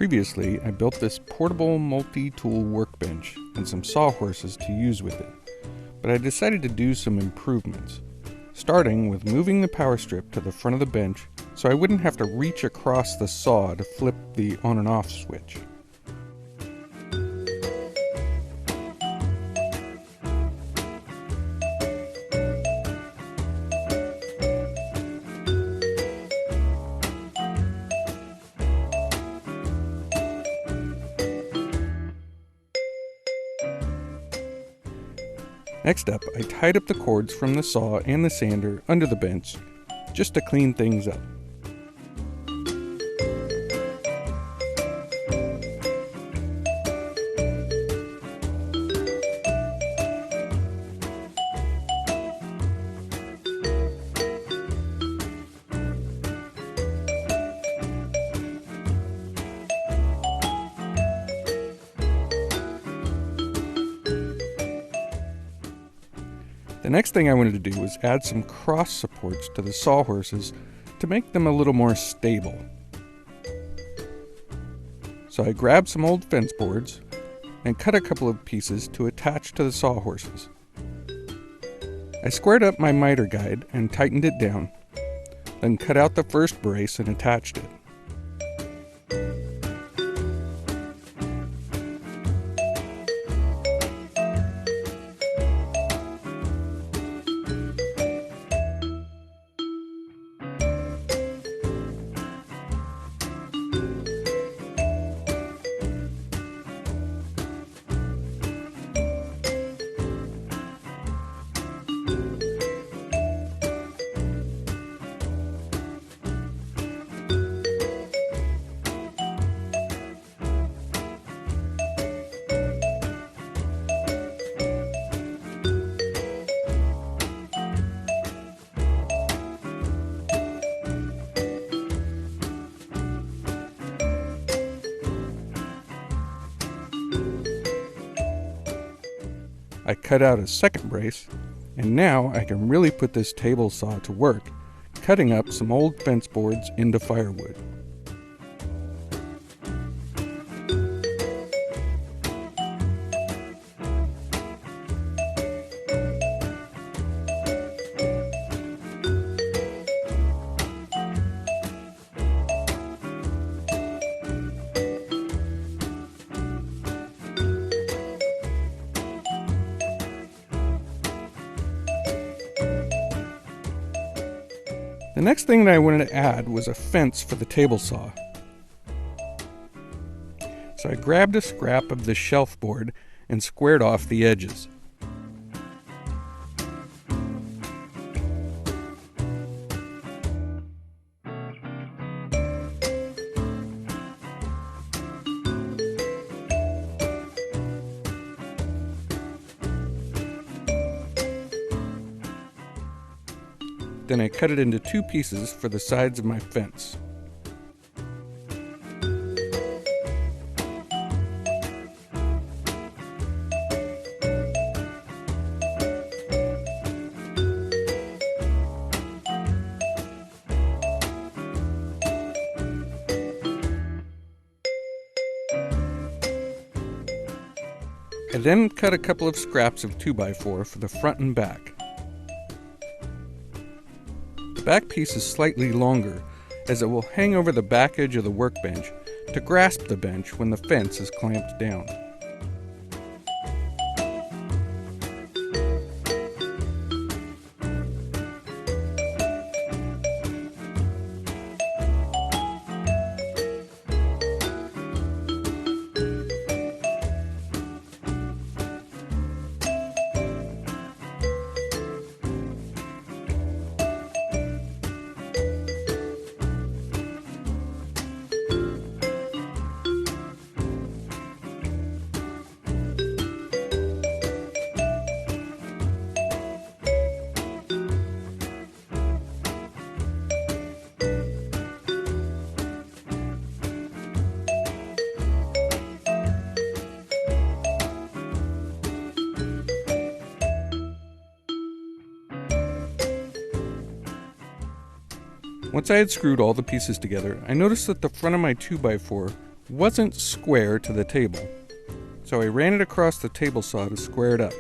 Previously, I built this portable multi-tool workbench and some sawhorses to use with it, but I decided to do some improvements, starting with moving the power strip to the front of the bench so I wouldn't have to reach across the saw to flip the on and off switch. Next up, I tied up the cords from the saw and the sander under the bench just to clean things up. The next thing I wanted to do was add some cross supports to the sawhorses to make them a little more stable. So I grabbed some old fence boards and cut a couple of pieces to attach to the sawhorses. I squared up my miter guide and tightened it down, then cut out the first brace and attached it. I cut out a second brace, and now I can really put this table saw to work, cutting up some old fence boards into firewood. The next thing that I wanted to add was a fence for the table saw. So I grabbed a scrap of the shelf board and squared off the edges. Then I cut it into two pieces for the sides of my fence. I then cut a couple of scraps of 2x4 for the front and back. The back piece is slightly longer, as it will hang over the back edge of the workbench to grasp the bench when the fence is clamped down. Once I had screwed all the pieces together, I noticed that the front of my 2x4 wasn't square to the table, so I ran it across the table saw to square it up.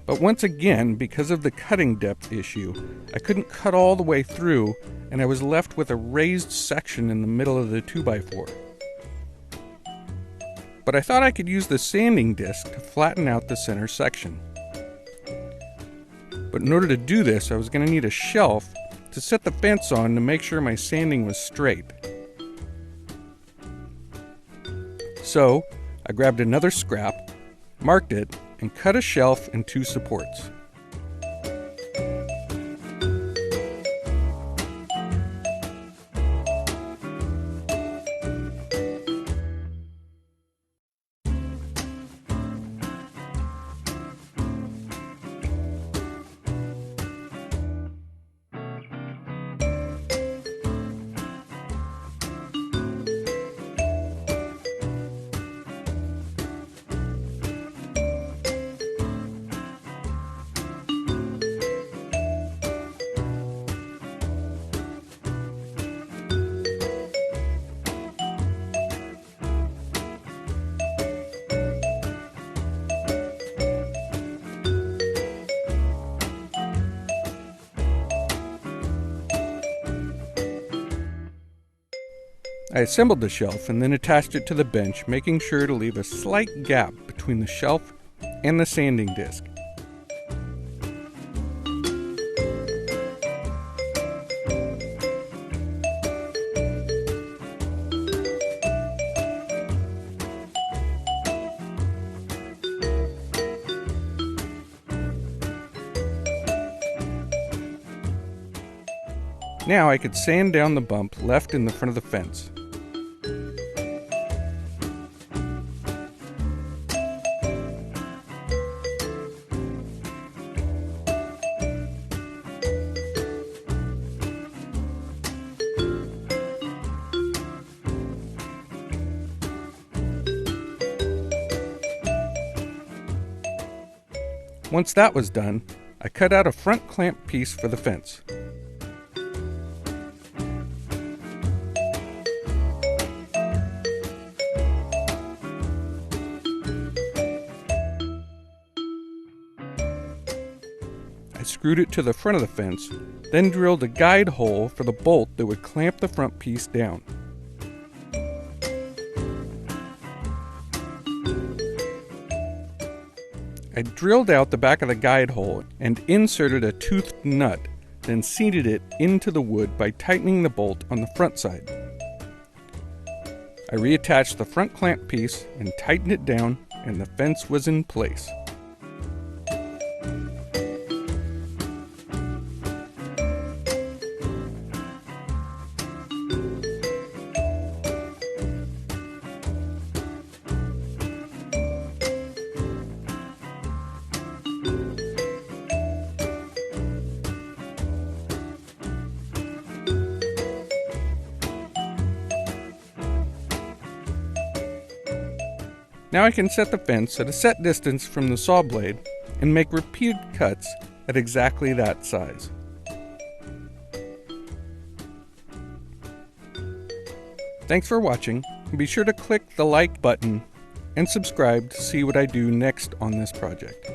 But once again, because of the cutting depth issue, I couldn't cut all the way through, and I was left with a raised section in the middle of the 2x4. But I thought I could use the sanding disc to flatten out the center section. But in order to do this, I was going to need a shelf to set the fence on to make sure my sanding was straight. So, I grabbed another scrap, marked it, and cut a shelf and 2 supports. I assembled the shelf and then attached it to the bench, making sure to leave a slight gap between the shelf and the sanding disc. Now I could sand down the bump left in the front of the fence. Once that was done, I cut out a front clamp piece for the fence. I screwed it to the front of the fence, then drilled a guide hole for the bolt that would clamp the front piece down. I drilled out the back of the guide hole and inserted a toothed nut, then seated it into the wood by tightening the bolt on the front side. I reattached the front clamp piece and tightened it down, and the fence was in place. Now I can set the fence at a set distance from the saw blade and make repeated cuts at exactly that size. Thanks for watching, and be sure to click the like button and subscribe to see what I do next on this project.